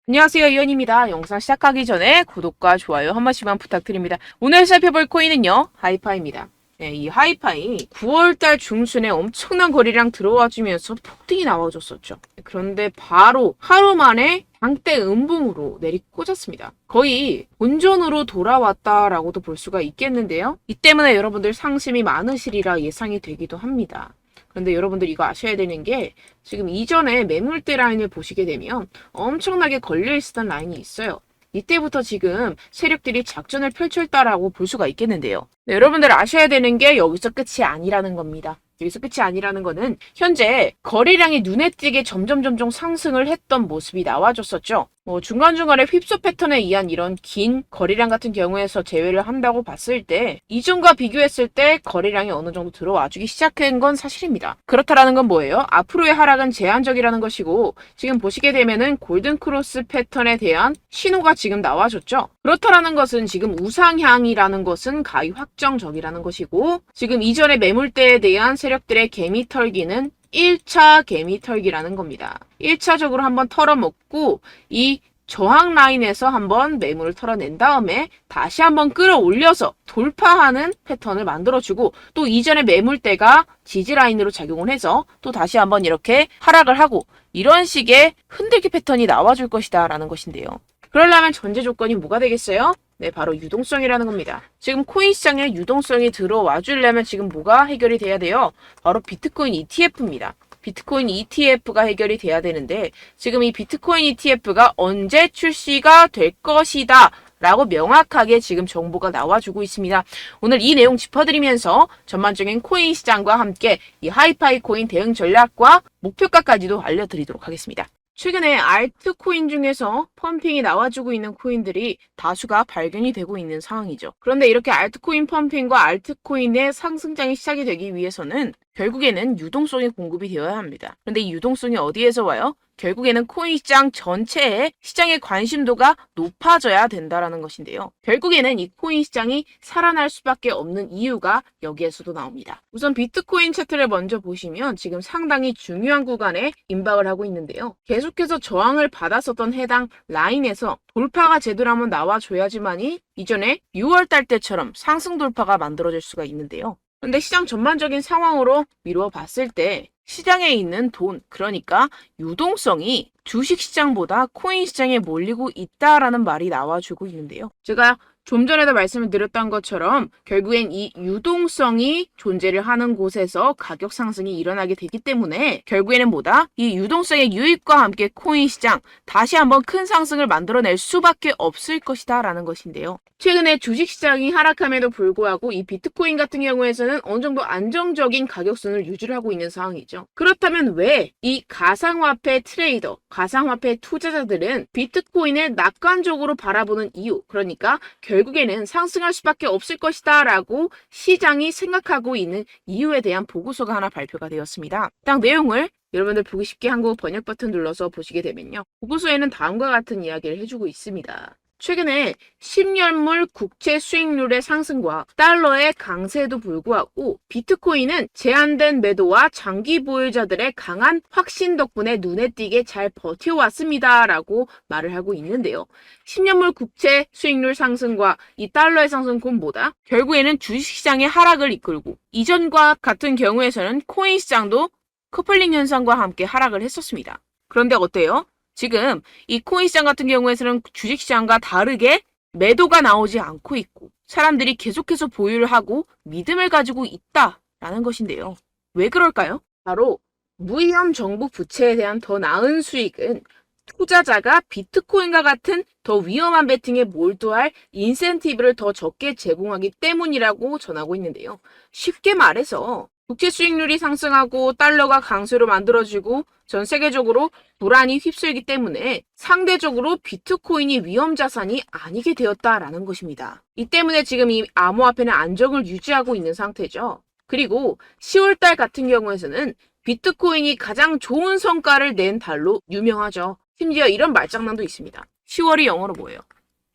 안녕하세요, 이현입니다. 영상 시작하기 전에 구독과 좋아요 한 번씩만 부탁드립니다. 오늘 살펴볼 코인은요, 하이파이입니다. 네, 이 하이파이 9월달 중순에 엄청난 거래량 들어와주면서 폭등이 나와줬었죠. 그런데 바로 하루 만에 장대 음봉으로 내리꽂았습니다. 거의 본전으로 돌아왔다라고도 볼 수가 있겠는데요. 이 때문에 여러분들 상심이 많으시리라 예상이 되기도 합니다. 그런데 여러분들 이거 아셔야 되는 게 지금 이전에 매물대 라인을 보시게 되면 엄청나게 걸려있었던 라인이 있어요. 이때부터 지금 세력들이 작전을 펼쳤다라고 볼 수가 있겠는데요. 네, 여러분들 아셔야 되는 게 여기서 끝이 아니라는 겁니다. 여기서 끝이 아니라는 거는 현재 거래량이 눈에 띄게 점점 상승을 했던 모습이 나와줬었죠. 중간중간에 휩소 패턴에 의한 이런 긴 거래량 같은 경우에서 제외를 한다고 봤을 때 이전과 비교했을 때 거래량이 어느 정도 들어와주기 시작한 건 사실입니다. 그렇다라는 건 뭐예요? 앞으로의 하락은 제한적이라는 것이고 지금 보시게 되면은 골든크로스 패턴에 대한 신호가 지금 나와줬죠. 그렇다라는 것은 지금 우상향이라는 것은 가히 확정적이라는 것이고 지금 이전의 매물대에 대한 세력들의 개미 털기는 1차 개미 털기라는 겁니다. 1차적으로 한번 털어먹고 이 저항 라인에서 한번 매물을 털어낸 다음에 다시 한번 끌어올려서 돌파하는 패턴을 만들어주고 또 이전의 매물대가 지지 라인으로 작용을 해서 또 다시 한번 이렇게 하락을 하고 이런 식의 흔들기 패턴이 나와줄 것이다 라는 것인데요. 그러려면 전제 조건이 뭐가 되겠어요? 네, 바로 유동성이라는 겁니다. 지금 코인 시장에 유동성이 들어와 주려면 지금 뭐가 해결이 돼야 돼요? 바로 비트코인 ETF입니다. 비트코인 ETF가 해결이 돼야 되는데 지금 이 비트코인 ETF가 언제 출시가 될 것이다 라고 명확하게 지금 정보가 나와주고 있습니다. 오늘 이 내용 짚어드리면서 전반적인 코인 시장과 함께 이 하이파이 코인 대응 전략과 목표가까지도 알려드리도록 하겠습니다. 최근에 알트코인 중에서 펌핑이 나와주고 있는 코인들이 다수가 발견이 되고 있는 상황이죠. 그런데 이렇게 알트코인 펌핑과 알트코인의 상승장이 시작이 되기 위해서는 결국에는 유동성이 공급이 되어야 합니다. 그런데 이 유동성이 어디에서 와요? 결국에는 코인 시장 전체의 시장의 관심도가 높아져야 된다라는 것인데요. 결국에는 이 코인 시장이 살아날 수밖에 없는 이유가 여기에서도 나옵니다. 우선 비트코인 차트를 먼저 보시면 지금 상당히 중요한 구간에 임박을 하고 있는데요. 계속해서 저항을 받았었던 해당 라인에서 돌파가 제대로 한번 나와줘야지만이 이전에 6월달 때처럼 상승 돌파가 만들어질 수가 있는데요. 그런데 시장 전반적인 상황으로 미루어 봤을 때 시장에 있는 돈, 그러니까 유동성이 주식시장보다 코인시장에 몰리고 있다라는 말이 나와주고 있는데요. 제가 좀 전에도 말씀을 드렸던 것처럼 결국엔 이 유동성이 존재를 하는 곳에서 가격 상승이 일어나게 되기 때문에 결국에는 뭐다? 이 유동성의 유입과 함께 코인 시장 다시 한번 큰 상승을 만들어낼 수밖에 없을 것이다 라는 것인데요. 최근에 주식시장이 하락함에도 불구하고 이 비트코인 같은 경우에서는 어느 정도 안정적인 가격선을 유지를 하고 있는 상황이죠. 그렇다면 왜 이 가상화폐 트레이더, 가상화폐 투자자들은 비트코인을 낙관적으로 바라보는 이유, 그러니까 결국에는 상승할 수밖에 없을 것이다 라고 시장이 생각하고 있는 이유에 대한 보고서가 하나 발표가 되었습니다. 딱 내용을 여러분들 보기 쉽게 한국 번역 버튼 눌러서 보시게 되면요. 보고서에는 다음과 같은 이야기를 해주고 있습니다. 최근에 10년물 국채 수익률의 상승과 달러의 강세에도 불구하고 비트코인은 제한된 매도와 장기 보유자들의 강한 확신 덕분에 눈에 띄게 잘 버텨왔습니다 라고 말을 하고 있는데요. 10년물 국채 수익률 상승과 이 달러의 상승은 뭐다? 결국에는 주식시장의 하락을 이끌고 이전과 같은 경우에서는 코인 시장도 커플링 현상과 함께 하락을 했었습니다. 그런데 어때요? 지금 이 코인 시장 같은 경우에서는 주식 시장과 다르게 매도가 나오지 않고 있고 사람들이 계속해서 보유를 하고 믿음을 가지고 있다라는 것인데요. 왜 그럴까요? 바로 무위험 정부 부채에 대한 더 나은 수익은 투자자가 비트코인과 같은 더 위험한 베팅에 몰두할 인센티브를 더 적게 제공하기 때문이라고 전하고 있는데요. 쉽게 말해서 국채 수익률이 상승하고 달러가 강세로 만들어지고 전 세계적으로 불안이 휩쓸기 때문에 상대적으로 비트코인이 위험 자산이 아니게 되었다라는 것입니다. 이 때문에 지금 이 암호화폐는 안정을 유지하고 있는 상태죠. 그리고 10월달 같은 경우에는 비트코인이 가장 좋은 성과를 낸 달로 유명하죠. 심지어 이런 말장난도 있습니다. 10월이 영어로 뭐예요?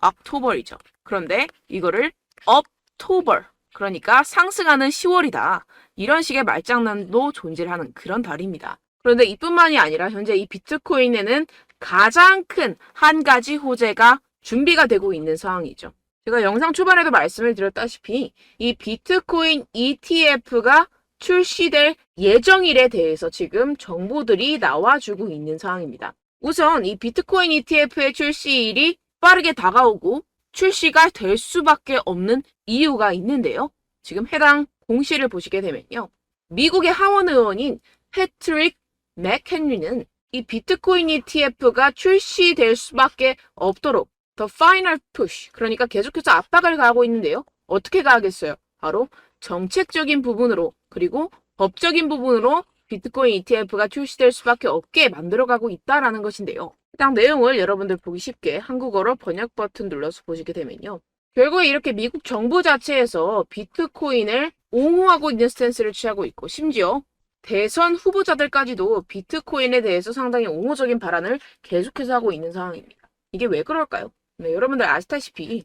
October이죠. 그런데 이거를 Uptober, 그러니까 상승하는 10월이다. 이런 식의 말장난도 존재를 하는 그런 달입니다. 그런데 이뿐만이 아니라 현재 이 비트코인에는 가장 큰 한 가지 호재가 준비가 되고 있는 상황이죠. 제가 영상 초반에도 말씀을 드렸다시피 이 비트코인 ETF가 출시될 예정일에 대해서 지금 정보들이 나와주고 있는 상황입니다. 우선 이 비트코인 ETF의 출시일이 빠르게 다가오고 출시가 될 수밖에 없는 이유가 있는데요. 지금 해당 공시를 보시게 되면요. 미국의 하원 의원인 패트릭 맥헨리는 이 비트코인 ETF가 출시될 수밖에 없도록 The Final Push, 그러니까 계속해서 압박을 가하고 있는데요. 어떻게 가하겠어요? 바로 정책적인 부분으로 그리고 법적인 부분으로 비트코인 ETF가 출시될 수밖에 없게 만들어가고 있다라는 것인데요. 해당 내용을 여러분들 보기 쉽게 한국어로 번역 버튼 눌러서 보시게 되면요. 결국에 이렇게 미국 정부 자체에서 비트코인을 옹호하고 있는 스탠스를 취하고 있고 심지어 대선 후보자들까지도 비트코인에 대해서 상당히 옹호적인 발언을 계속해서 하고 있는 상황입니다. 이게 왜 그럴까요? 네, 여러분들 아시다시피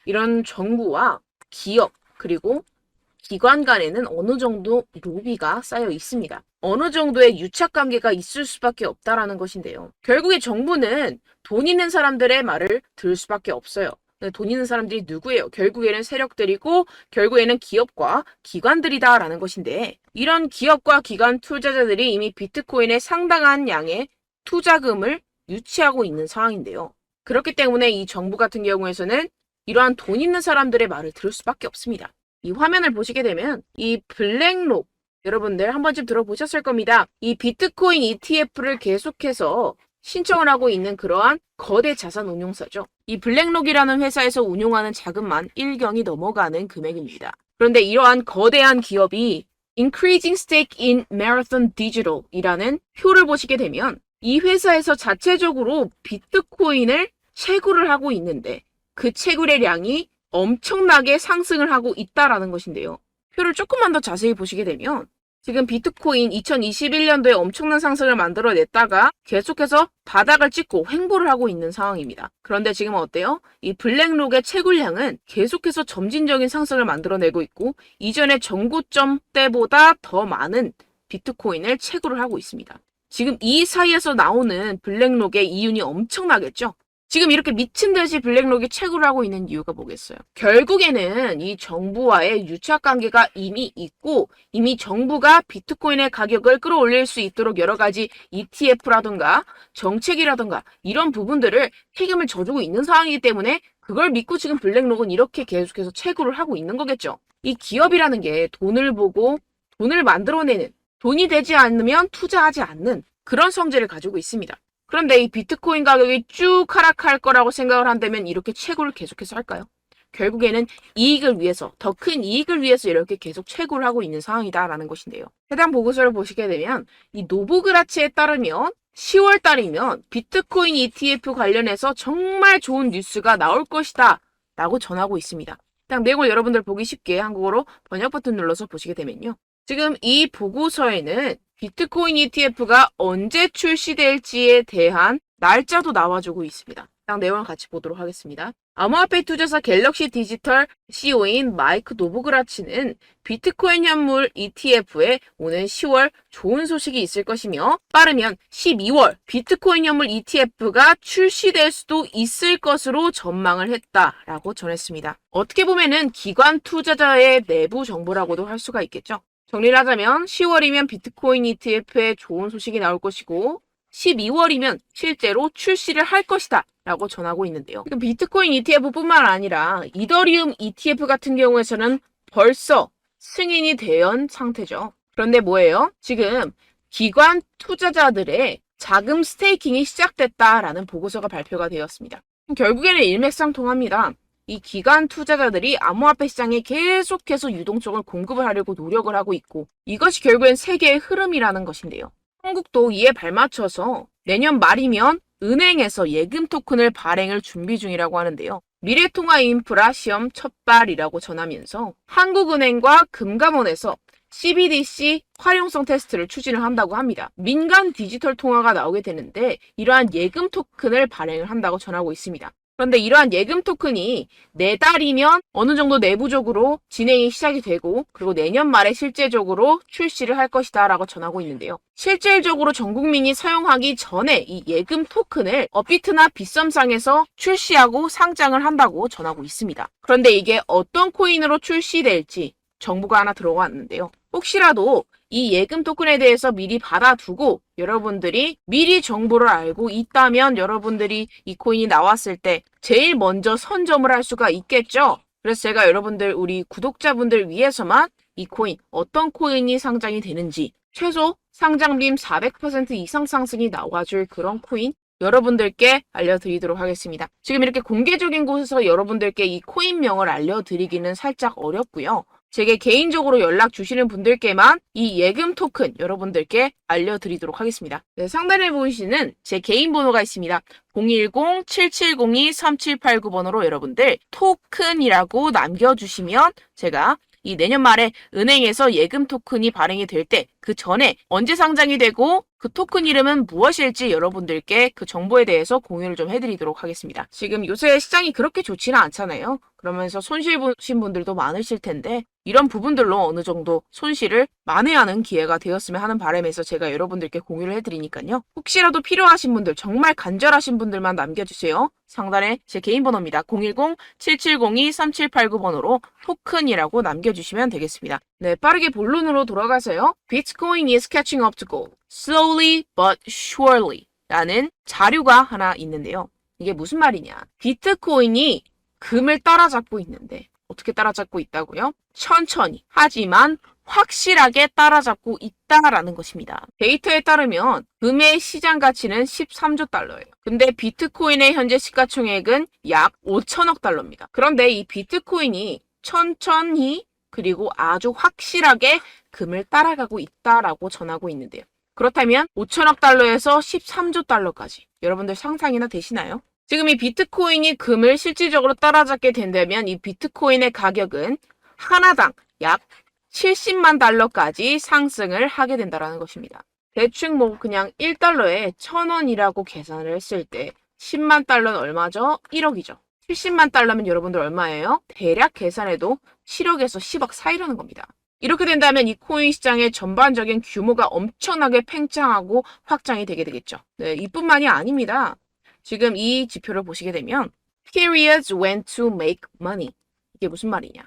이런 정부와 기업 그리고 기관 간에는 어느 정도 로비가 쌓여 있습니다. 어느 정도의 유착관계가 있을 수밖에 없다라는 것인데요. 결국에 정부는 돈 있는 사람들의 말을 들을 수밖에 없어요. 돈 있는 사람들이 누구예요? 결국에는 세력들이고 결국에는 기업과 기관들이다라는 것인데 이런 기업과 기관 투자자들이 이미 비트코인에 상당한 양의 투자금을 유치하고 있는 상황인데요. 그렇기 때문에 이 정부 같은 경우에서는 이러한 돈 있는 사람들의 말을 들을 수밖에 없습니다. 이 화면을 보시게 되면 이 블랙록 여러분들 한 번쯤 들어보셨을 겁니다. 이 비트코인 ETF를 계속해서 신청을 하고 있는 그러한 거대 자산 운용사죠. 이 블랙록이라는 회사에서 운용하는 자금만 1경이 넘어가는 금액입니다. 그런데 이러한 거대한 기업이 Increasing Stake in Marathon Digital 이라는 표를 보시게 되면 이 회사에서 자체적으로 비트코인을 채굴을 하고 있는데 그 채굴의 양이 엄청나게 상승을 하고 있다라는 것인데요. 표를 조금만 더 자세히 보시게 되면 지금 비트코인 2021년도에 엄청난 상승을 만들어냈다가 계속해서 바닥을 찍고 횡보를 하고 있는 상황입니다. 그런데 지금 어때요? 이 블랙록의 채굴량은 계속해서 점진적인 상승을 만들어내고 있고 이전의 전고점 때보다 더 많은 비트코인을 채굴을 하고 있습니다. 지금 이 사이에서 나오는 블랙록의 이윤이 엄청나겠죠? 지금 이렇게 미친 듯이 블랙록이 채굴을 하고 있는 이유가 뭐겠어요? 결국에는 이 정부와의 유착관계가 이미 있고 이미 정부가 비트코인의 가격을 끌어올릴 수 있도록 여러 가지 ETF라든가 정책이라든가 이런 부분들을 책임을 져주고 있는 상황이기 때문에 그걸 믿고 지금 블랙록은 이렇게 계속해서 채굴을 하고 있는 거겠죠. 이 기업이라는 게 돈을 보고 돈을 만들어내는 돈이 되지 않으면 투자하지 않는 그런 성질을 가지고 있습니다. 그런데 이 비트코인 가격이 쭉 하락할 거라고 생각을 한다면 이렇게 채굴을 계속해서 할까요? 결국에는 이익을 위해서, 더 큰 이익을 위해서 이렇게 계속 채굴을 하고 있는 상황이다라는 것인데요. 해당 보고서를 보시게 되면 이 노보그라치에 따르면 10월 달이면 비트코인 ETF 관련해서 정말 좋은 뉴스가 나올 것이다 라고 전하고 있습니다. 해당 내용을 여러분들 보기 쉽게 한국어로 번역 버튼 눌러서 보시게 되면요. 지금 이 보고서에는 비트코인 ETF가 언제 출시될지에 대한 날짜도 나와주고 있습니다. 딱 내용을 같이 보도록 하겠습니다. 암호화폐 투자사 갤럭시 디지털 CEO인 마이크 노보그라치는 비트코인 현물 ETF에 오는 10월 좋은 소식이 있을 것이며 빠르면 12월 비트코인 현물 ETF가 출시될 수도 있을 것으로 전망을 했다라고 전했습니다. 어떻게 보면은 기관 투자자의 내부 정보라고도 할 수가 있겠죠. 정리를 하자면 10월이면 비트코인 ETF에 좋은 소식이 나올 것이고 12월이면 실제로 출시를 할 것이다 라고 전하고 있는데요. 지금 비트코인 ETF뿐만 아니라 이더리움 ETF 같은 경우에서는 벌써 승인이 된 상태죠. 그런데 뭐예요? 지금 기관 투자자들의 자금 스테이킹이 시작됐다라는 보고서가 발표가 되었습니다. 결국에는 일맥상통합니다. 이 기관 투자자들이 암호화폐 시장에 계속해서 유동성을 공급을 하려고 노력을 하고 있고 이것이 결국엔 세계의 흐름이라는 것인데요. 한국도 이에 발맞춰서 내년 말이면 은행에서 예금 토큰을 발행을 준비 중이라고 하는데요. 미래통화인프라 시험 첫발이라고 전하면서 한국은행과 금감원에서 CBDC 활용성 테스트를 추진을 한다고 합니다. 민간 디지털 통화가 나오게 되는데 이러한 예금 토큰을 발행을 한다고 전하고 있습니다. 그런데 이러한 예금 토큰이 4달이면 어느 정도 내부적으로 진행이 시작이 되고 그리고 내년 말에 실제적으로 출시를 할 것이다 라고 전하고 있는데요. 실질적으로 전 국민이 사용하기 전에 이 예금 토큰을 업비트나 빗썸상에서 출시하고 상장을 한다고 전하고 있습니다. 그런데 이게 어떤 코인으로 출시될지 정보가 하나 들어왔는데요. 혹시라도 이 예금 토큰에 대해서 미리 받아두고 여러분들이 미리 정보를 알고 있다면 여러분들이 이 코인이 나왔을 때 제일 먼저 선점을 할 수가 있겠죠. 그래서 제가 여러분들 우리 구독자분들 위해서만 이 코인 어떤 코인이 상장이 되는지 최소 상장빔 400% 이상 상승이 나와줄 그런 코인 여러분들께 알려드리도록 하겠습니다. 지금 이렇게 공개적인 곳에서 여러분들께 이 코인명을 알려드리기는 살짝 어렵고요. 제게 개인적으로 연락 주시는 분들께만 이 예금 토큰 여러분들께 알려드리도록 하겠습니다. 네, 상단에 보이시는 제 개인 번호가 있습니다. 010-7702-3789번으로 여러분들 토큰이라고 남겨주시면 제가 이 내년 말에 은행에서 예금 토큰이 발행이 될 때 그 전에 언제 상장이 되고 그 토큰 이름은 무엇일지 여러분들께 그 정보에 대해서 공유를 좀 해드리도록 하겠습니다. 지금 요새 시장이 그렇게 좋지는 않잖아요. 그러면서 손실 보신 분들도 많으실 텐데 이런 부분들로 어느 정도 손실을 만회하는 기회가 되었으면 하는 바람에서 제가 여러분들께 공유를 해드리니까요. 혹시라도 필요하신 분들, 정말 간절하신 분들만 남겨주세요. 상단에 제 개인 번호입니다. 010-7702-3789번호로 토큰이라고 남겨주시면 되겠습니다. 네, 빠르게 본론으로 돌아가서요. Bitcoin is catching up to gold. Slowly but surely 라는 자료가 하나 있는데요. 이게 무슨 말이냐. 비트코인이 금을 따라잡고 있는데 어떻게 따라잡고 있다고요? 천천히 하지만 확실하게 따라잡고 있다라는 것입니다. 데이터에 따르면 금의 시장 가치는 13조 달러예요. 근데 비트코인의 현재 시가총액은 약 5천억 달러입니다. 그런데 이 비트코인이 천천히 그리고 아주 확실하게 금을 따라가고 있다라고 전하고 있는데요. 그렇다면 5천억 달러에서 13조 달러까지 여러분들 상상이나 되시나요? 지금 이 비트코인이 금을 실질적으로 따라잡게 된다면 이 비트코인의 가격은 하나당 약 70만 달러까지 상승을 하게 된다는 것입니다. 대충 뭐 그냥 1달러에 1,000원이라고 계산을 했을 때 10만 달러는 얼마죠? 1억이죠. 70만 달러면 여러분들 얼마예요? 대략 계산해도 7억에서 10억 사이라는 겁니다. 이렇게 된다면 이 코인 시장의 전반적인 규모가 엄청나게 팽창하고 확장이 되게 되겠죠. 네, 이뿐만이 아닙니다. 지금 이 지표를 보시게 되면 periods when to make money. 이게 무슨 말이냐.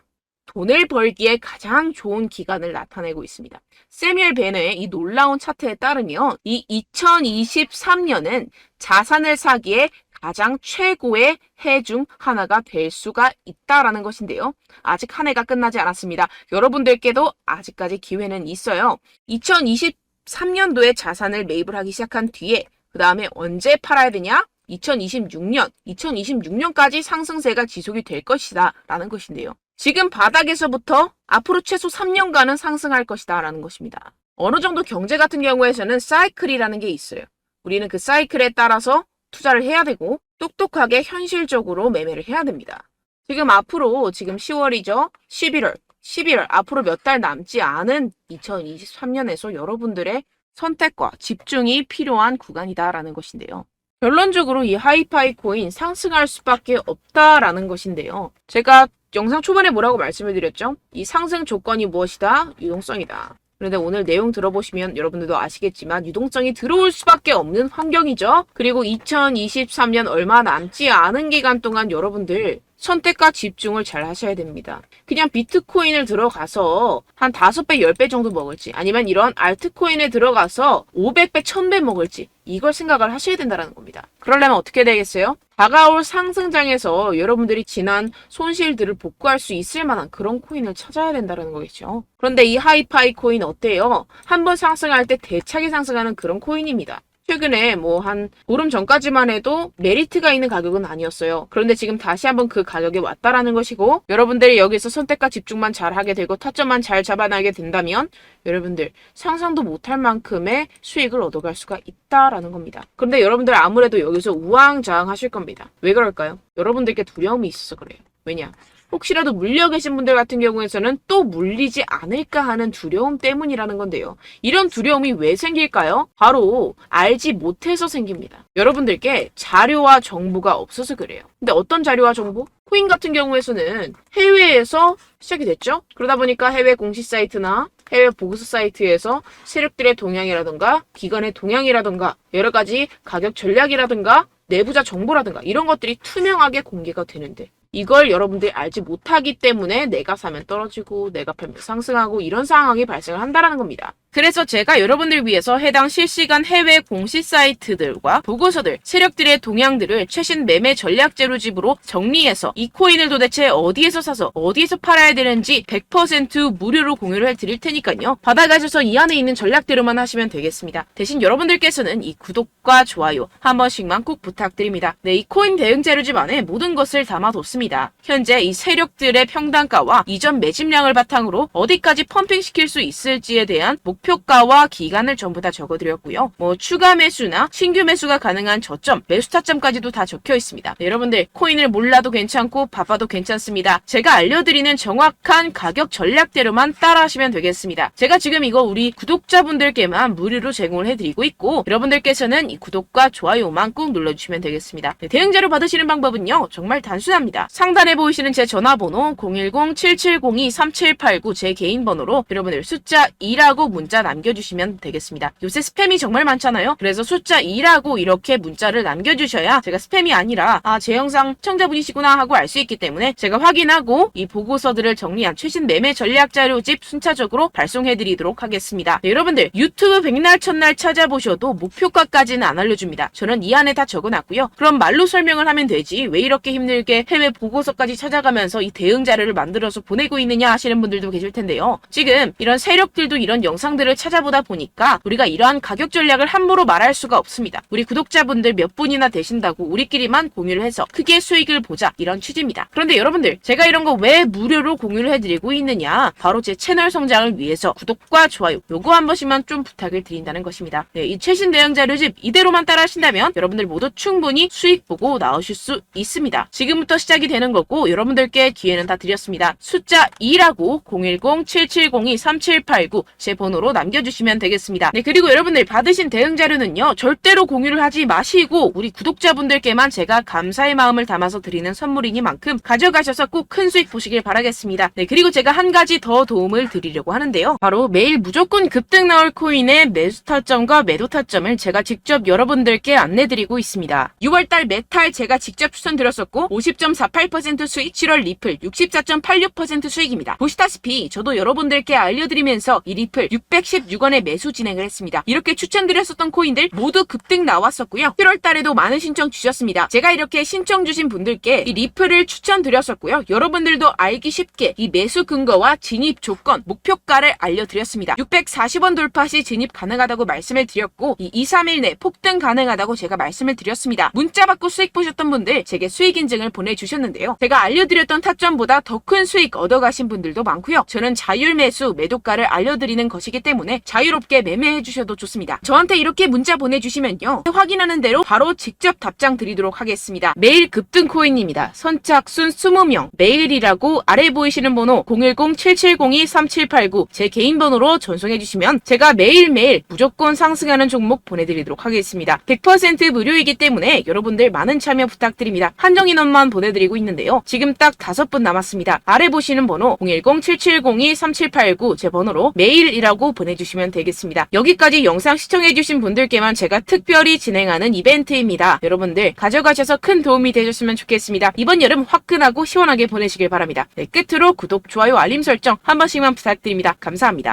돈을 벌기에 가장 좋은 기간을 나타내고 있습니다. 세뮤얼 베너의 이 놀라운 차트에 따르면 이 2023년은 자산을 사기에 가장 최고의 해 중 하나가 될 수가 있다라는 것인데요. 아직 한 해가 끝나지 않았습니다. 여러분들께도 아직까지 기회는 있어요. 2023년도에 자산을 매입을 하기 시작한 뒤에 그 다음에 언제 팔아야 되냐? 2026년까지 상승세가 지속이 될 것이다 라는 것인데요. 지금 바닥에서부터 앞으로 최소 3년간은 상승할 것이다 라는 것입니다. 어느 정도 경제 같은 경우에서는 사이클이라는 게 있어요. 우리는 그 사이클에 따라서 투자를 해야 되고 똑똑하게 현실적으로 매매를 해야 됩니다. 지금 앞으로 지금 10월이죠. 11월 앞으로 몇 달 남지 않은 2023년에서 여러분들의 선택과 집중이 필요한 구간이다라는 것인데요. 결론적으로 이 하이파이 코인 상승할 수밖에 없다라는 것인데요. 제가 영상 초반에 뭐라고 말씀을 드렸죠? 이 상승 조건이 무엇이다? 유동성이다. 그런데 오늘 내용 들어보시면 여러분들도 아시겠지만 유동성이 들어올 수밖에 없는 환경이죠. 그리고 2023년 얼마 남지 않은 기간 동안 여러분들 선택과 집중을 잘 하셔야 됩니다. 그냥 비트코인을 들어가서 한 5배, 10배 정도 먹을지 아니면 이런 알트코인에 들어가서 500배, 1000배 먹을지 이걸 생각을 하셔야 된다는 겁니다. 그러려면 어떻게 되겠어요? 다가올 상승장에서 여러분들이 지난 손실들을 복구할 수 있을 만한 그런 코인을 찾아야 된다는 거겠죠. 그런데 이 하이파이 코인 어때요? 한번 상승할 때 대차게 상승하는 그런 코인입니다. 최근에 뭐 한 보름 전까지만 해도 메리트가 있는 가격은 아니었어요. 그런데 지금 다시 한번 그 가격에 왔다라는 것이고 여러분들이 여기서 선택과 집중만 잘 하게 되고 타점만 잘 잡아나게 된다면 여러분들 상상도 못할 만큼의 수익을 얻어갈 수가 있다라는 겁니다. 그런데 여러분들 아무래도 여기서 우왕좌왕 하실 겁니다. 왜 그럴까요? 여러분들께 두려움이 있어서 그래요. 왜냐? 혹시라도 물려 계신 분들 같은 경우에서는 또 물리지 않을까 하는 두려움 때문이라는 건데요. 이런 두려움이 왜 생길까요? 바로 알지 못해서 생깁니다. 여러분들께 자료와 정보가 없어서 그래요. 근데 어떤 자료와 정보? 코인 같은 경우에서는 해외에서 시작이 됐죠. 그러다 보니까 해외 공시 사이트나 해외 보고서 사이트에서 세력들의 동향이라든가 기관의 동향이라든가 여러 가지 가격 전략이라든가 내부자 정보라든가 이런 것들이 투명하게 공개가 되는데 이걸 여러분들이 알지 못하기 때문에 내가 사면 떨어지고 내가 팔면 상승하고 이런 상황이 발생을 한다는 겁니다. 그래서 제가 여러분들 위해서 해당 실시간 해외 공시 사이트들과 보고서들, 세력들의 동향들을 최신 매매 전략 재료집으로 정리해서 이 코인을 도대체 어디에서 사서 어디에서 팔아야 되는지 100% 무료로 공유를 해드릴 테니까요. 받아가셔서 이 안에 있는 전략대로만 하시면 되겠습니다. 대신 여러분들께서는 이 구독과 좋아요 한 번씩만 꼭 부탁드립니다. 네, 이 코인 대응 재료집 안에 모든 것을 담아뒀습니다. 현재 이 세력들의 평단가와 이전 매집량을 바탕으로 어디까지 펌핑시킬 수 있을지에 대한 목표가와 기간을 전부 다 적어드렸고요. 추가 매수나 신규 매수가 가능한 저점, 매수 타점까지도 다 적혀 있습니다. 네, 여러분들 코인을 몰라도 괜찮고 바빠도 괜찮습니다. 제가 알려드리는 정확한 가격 전략대로만 따라하시면 되겠습니다. 제가 지금 이거 우리 구독자분들께만 무료로 제공을 해드리고 있고 여러분들께서는 이 구독과 좋아요만 꼭 눌러주시면 되겠습니다. 네, 대응자료 받으시는 방법은요. 정말 단순합니다. 상단에 보이시는 제 전화번호 010-7702-3789 제 개인 번호로 여러분들 숫자 2라고 문자 남겨주시면 되겠습니다. 요새 스팸이 정말 많잖아요. 그래서 숫자 2라고 이렇게 문자를 남겨주셔야 제가 스팸이 아니라 제 영상 시청자분이시구나 하고 알 수 있기 때문에 제가 확인하고 이 보고서들을 정리한 최신 매매 전략 자료집 순차적으로 발송해드리도록 하겠습니다. 네, 여러분들 유튜브 백날 첫날 찾아보셔도 목표가까지는 안 알려줍니다. 저는 이 안에 다 적어놨고요. 그럼 말로 설명을 하면 되지 왜 이렇게 힘들게 해외 보고서까지 찾아가면서 이 대응 자료를 만들어서 보내고 있느냐 하시는 분들도 계실 텐데요. 지금 이런 세력들도 이런 영상들을 찾아보다 보니까 우리가 이러한 가격 전략을 함부로 말할 수가 없습니다. 우리 구독자분들 몇 분이나 되신다고 우리끼리만 공유를 해서 크게 수익을 보자 이런 취지입니다. 그런데 여러분들 제가 이런 거 왜 무료로 공유를 해드리고 있느냐 바로 제 채널 성장을 위해서 구독과 좋아요 요거 한 번씩만 좀 부탁을 드린다는 것입니다. 네, 이 최신 대응 자료집 이대로만 따라 하신다면 여러분들 모두 충분히 수익 보고 나오실 수 있습니다. 지금부터 시작이 되는 거고 여러분들께 기회는 다 드렸습니다. 숫자 2라고 010-7702-3789 제 번호로 남겨주시면 되겠습니다. 네, 그리고 여러분들 받으신 대응 자료는요 절대로 공유를 하지 마시고 우리 구독자분들께만 제가 감사의 마음을 담아서 드리는 선물이니만큼 가져가셔서 꼭 큰 수익 보시길 바라겠습니다. 네, 그리고 제가 한 가지 더 도움을 드리려고 하는데요. 바로 매일 무조건 급등 나올 코인의 매수 타점과 매도 타점을 제가 직접 여러분들께 안내드리고 있습니다. 6월달 메탈 제가 직접 추천드렸었고 50.48% 수익, 7월 리플 64.86% 수익입니다. 보시다시피 저도 여러분들께 알려드리면서 이 리플 616원에 매수 진행을 했습니다. 이렇게 추천드렸었던 코인들 모두 급등 나왔었고요. 7월달에도 많은 신청 주셨습니다. 제가 이렇게 신청 주신 분들께 이 리플을 추천드렸었고요. 여러분들도 알기 쉽게 이 매수 근거와 진입 조건, 목표가를 알려드렸습니다. 640원 돌파 시 진입 가능하다고 말씀을 드렸고 이 2-3일 내 폭등 가능하다고 제가 말씀을 드렸습니다. 문자 받고 수익 보셨던 분들 제게 수익 인증을 보내주셨는데요. 제가 알려드렸던 타점보다 더 큰 수익 얻어가신 분들도 많고요. 저는 자율 매수, 매도가를 알려드리는 것이기 때문에 자유롭게 매매해 주셔도 좋습니다. 저한테 이렇게 문자 보내주시면요. 확인하는 대로 바로 직접 답장 드리도록 하겠습니다. 매일 급등 코인입니다. 선착순 20명, 매일이라고 아래 보이시는 번호 010-7702-3789 제 개인 번호로 전송해 주시면 제가 매일매일 무조건 상승하는 종목 보내드리도록 하겠습니다. 100% 무료이기 때문에 여러분들 많은 참여 부탁드립니다. 한정 인원만 보내드리고 있는데요. 지금 딱 5분 남았습니다. 아래 보시는 번호 010-7702-3789 제 번호로 메일이라고 보내주시면 되겠습니다. 여기까지 영상 시청해주신 분들께만 제가 특별히 진행하는 이벤트입니다. 여러분들 가져가셔서 큰 도움이 되셨으면 좋겠습니다. 이번 여름 화끈하고 시원하게 보내시길 바랍니다. 네, 끝으로 구독, 좋아요, 알림 설정 한 번씩만 부탁드립니다. 감사합니다.